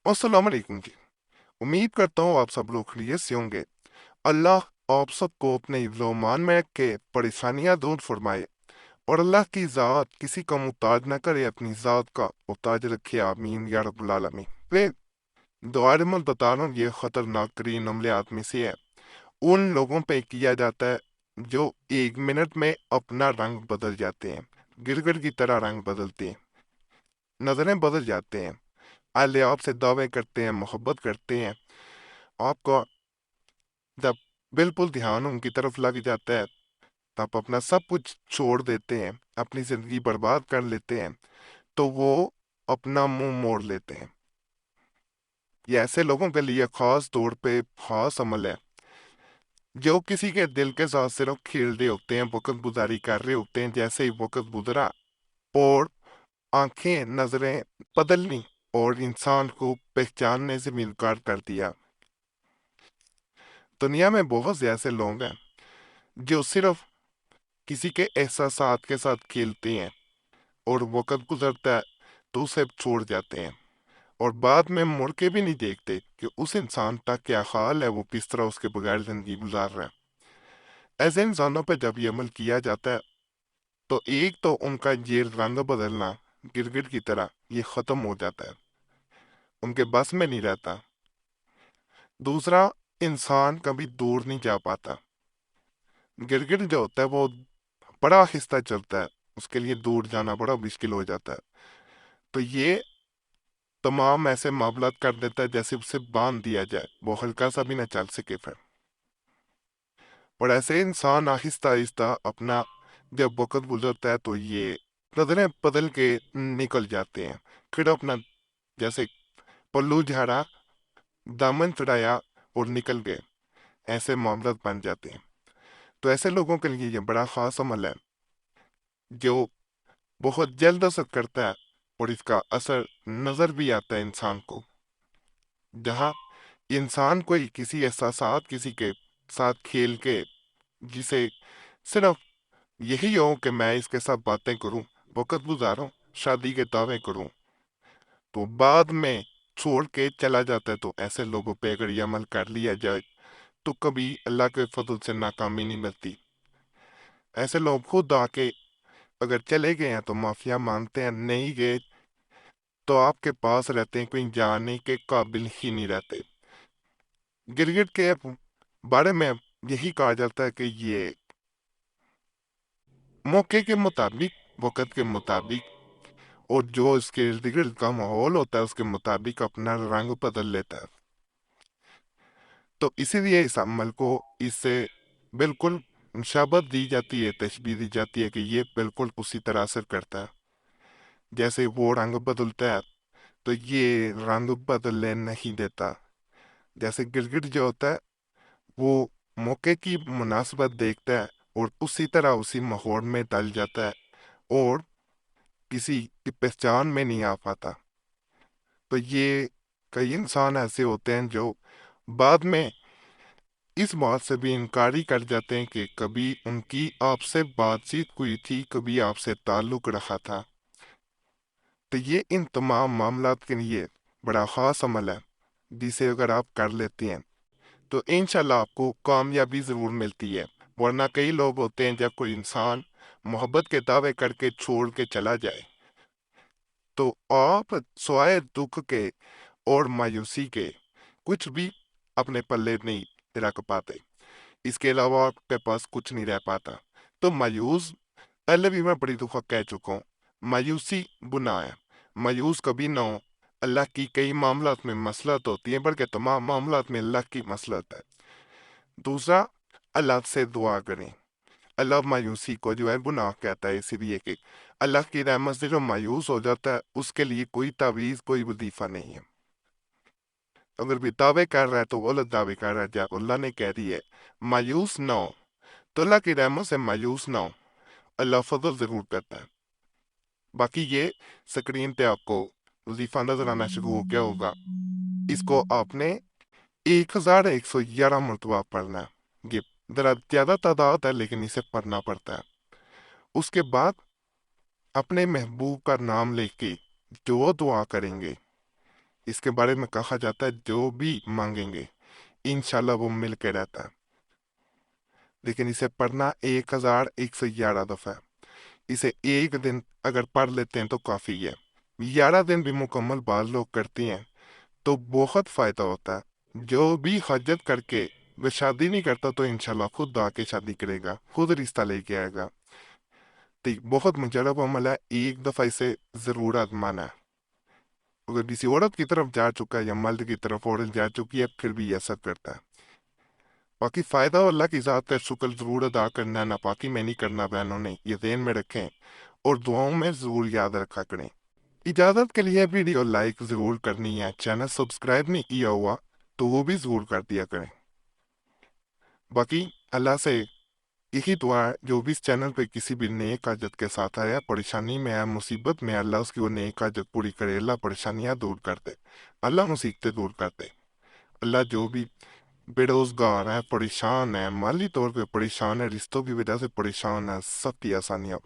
अस्सलाम वालेकुम जी। उम्मीद करता हूँ आप सब लोग खैरियत से होंगे। अल्लाह आप सबको अपने हिफ्ज़-ओ-मान में रख के परेशानियां दूर फरमाए और अल्लाह की ज़ात किसी का मुहताज न करे, अपनी ज़ात का मुहताज रखे। आमीन या रब्बुल आलमीन। वे दोबारा बता रहा हूँ, ये खतरनाक तरीन अमलियात में से है। उन लोगों पे किया जाता है जो 1 मिनट में अपना रंग बदल जाते हैं, गिरगिट की तरह रंग बदलते हैं, नजरें बदल जाते हैं, आले आपसे दावे करते हैं, मोहब्बत करते हैं। आपका जब बिल्कुल ध्यान उनकी तरफ लग जाता है, तब अपना सब कुछ छोड़ देते हैं, अपनी जिंदगी बर्बाद कर लेते हैं, तो वो अपना मुंह मोड़ लेते हैं। ये ऐसे लोगों के लिए खास तौर पे खास अमल है जो किसी के दिल के साथ सिर्फ खेल रहे होते हैं, वक्त गुजारी कर रहे होते हैं। जैसे ही वक्त गुजरा और आंखें नजरें बदलनी और इंसान को पहचानने से इनकार कर दिया। दुनिया में बहुत से ऐसे लोग हैं जो सिर्फ किसी के एहसासात के साथ खेलते हैं और वक्त गुजरता है तो उसे छोड़ जाते हैं और बाद में मुड़ के भी नहीं देखते कि उस इंसान का क्या हाल है, वो किस तरह उसके बगैर जिंदगी गुजार रहा है। ऐसे इंसानों पर जब ये अमल किया जाता है तो एक तो उनका ये रंग बदलना गिरगिट की तरह ये खत्म हो जाता है, उनके बस में नहीं रहता। दूसरा, इंसान कभी दूर नहीं जा पाता। गिरगिट जो होता है वो बड़ा आहिस्ता चलता है, उसके लिए दूर जाना बड़ा मुश्किल हो जाता है। तो ये तमाम ऐसे मामलात कर देता है जैसे उसे बांध दिया जाए, वो हल्का सा भी ना चल सके फिर। और ऐसे इंसान आहिस्ता आहिस्ता अपना जब वक्त गुजरता है तो ये नजरें बदल के निकल जाते हैं। फिर अपना जैसे पल्लू झाड़ा, दामन चढ़ाया और निकल गए, ऐसे मामला बन जाते हैं। तो ऐसे लोगों के लिए ये बड़ा खास अमल है जो बहुत जल्द असर करता है और इसका असर नजर भी आता है इंसान को। जहाँ इंसान कोई किसी एहसासात किसी के साथ खेल के जिसे सिर्फ यही हो कि मैं इसके साथ बातें करूं, वक्त गुजारूं, शादी के दावे करूं, तो बाद में छोड़ के चला जाता है। तो ऐसे लोगों पे अगर ये अमल कर लिया जाए तो कभी अल्लाह के फजल से नाकामी नहीं मिलती। ऐसे लोग खुद आके अगर चले गए हैं तो माफिया मांगते हैं, नहीं गए तो आपके पास रहते हैं, कोई जाने के काबिल ही नहीं रहते। गिरगिट के बारे में यही कहा जाता है कि ये मौके के मुताबिक, वक्त के मुताबिक और जो इसके इर्द गिर्द का माहौल होता है उसके मुताबिक अपना रंग बदल लेता है। तो इसीलिए इस अमल को इससे बिल्कुल मुशाबत दी जाती है, तशबीह दी जाती है कि ये बिल्कुल उसी तरह असर करता है। जैसे वो रंग बदलता है तो ये रंग बदलने नहीं देता। जैसे गिरगिट जो होता है वो मौके की मुनासिबत देखता है और उसी तरह उसी माहौल में डल जाता है और किसी की पहचान में नहीं आ पाता। तो ये कई इंसान ऐसे होते हैं जो बाद में इस बात से भी इनकारी कर जाते हैं कि कभी उनकी आपसे बातचीत हुई थी, कभी आपसे ताल्लुक रखा था। तो ये इन तमाम मामलात के लिए बड़ा ख़ास अमल है जिसे अगर आप कर लेती हैं तो इंशाल्लाह आपको कामयाबी ज़रूर मिलती है। वरना कई लोग होते हैं, जब कोई इंसान मोहब्बत के दावे करके छोड़ के चला जाए तो आप स्वाय दुख के और मायूसी के कुछ भी अपने पल्ले नहीं रख पाते। इसके अलावा आपके पास कुछ नहीं रह पाता। तो मायूस, पहले भी मैं बड़ी दफा कह चुका हूँ, मायूसी गुनाह है। मायूस कभी ना हो। अल्लाह की कई मामलात में मसलत होती है, बल्कि तमाम मामलात में अल्लाह की मसलत है। दूसरा, अल्लाह से दुआ करें। अल्लाह मायूसी को जो है गुनाह कहता है, इसीलिए कि अल्लाह की रहमत से जो मायूस हो जाता है उसके लिए कोई तावीज़ कोई वजीफा नहीं है। अगर भी दावे कर रहा है तो गलत दावे कर रहा है। जब अल्लाह ने कह दी है मायूस ना हो, तो अल्लाह की रहमत से मायूस ना हो, अल्लाह फजल जरूर करता है। बाकी ये स्क्रीन पे आपको वजीफा नजर आना शुरू हो गया होगा। इसको आपने 1111 मरतबा पढ़ना है। ये जरा ज्यादा तादाद है लेकिन इसे पढ़ना पड़ता है। उसके बाद अपने महबूब का नाम लेके जो दुआ करेंगे اس کے بارے میں کہا جاتا ہے جو بھی مانگیں گے انشاءاللہ وہ مل کے رہتا ہے، لیکن اسے پڑھنا 1111 دفعہ ہے۔ اسے ایک دن اگر پڑھ لیتے ہیں تو کافی ہے، 11 دن بھی مکمل بعض لوگ کرتی ہیں تو بہت فائدہ ہوتا ہے۔ جو بھی حجت کر کے وہ شادی نہیں کرتا تو انشاءاللہ خود آ کے شادی کرے گا، خود رشتہ لے کے آئے گا۔ تو یہ بہت مجرب عمل ہے، ایک دفعہ اسے ضرور آزمانا ہے۔ اگر کسی عورت کی طرف جا چکا ہے یا مرد کی طرف عورت جا چکی ہے پھر بھی یہ اثر کرتا ہے۔ باقی فائدہ اللہ کی ذات ہے، شکر ضرور ادا کرنا ہے، ناپاکی میں نہیں کرنا بہنوں نے، یہ ذہن میں رکھیں اور دعاؤں میں ضرور یاد رکھا کریں۔ اجازت کے لیے ویڈیو لائک ضرور کرنی ہے، چینل سبسکرائب نہیں کیا ہوا تو وہ بھی ضرور کر دیا کریں۔ باقی اللہ سے یہی دعا ہے جو بھی اس چینل پہ کسی بھی نیک حاجت کے ساتھ آیا، پریشانی میں ہے، مصیبت میں ہے، اللہ اس کی وہ نیک حاجت پوری کرے، اللہ پریشانیاں دور کر دے، اللہ مصیبتیں دور کر دے۔ اللہ جو بھی بے روزگار ہے، پریشان ہے، مالی طور پہ پریشان ہے، رشتوں کی وجہ سے پریشان ہے، سب کی آسانیاں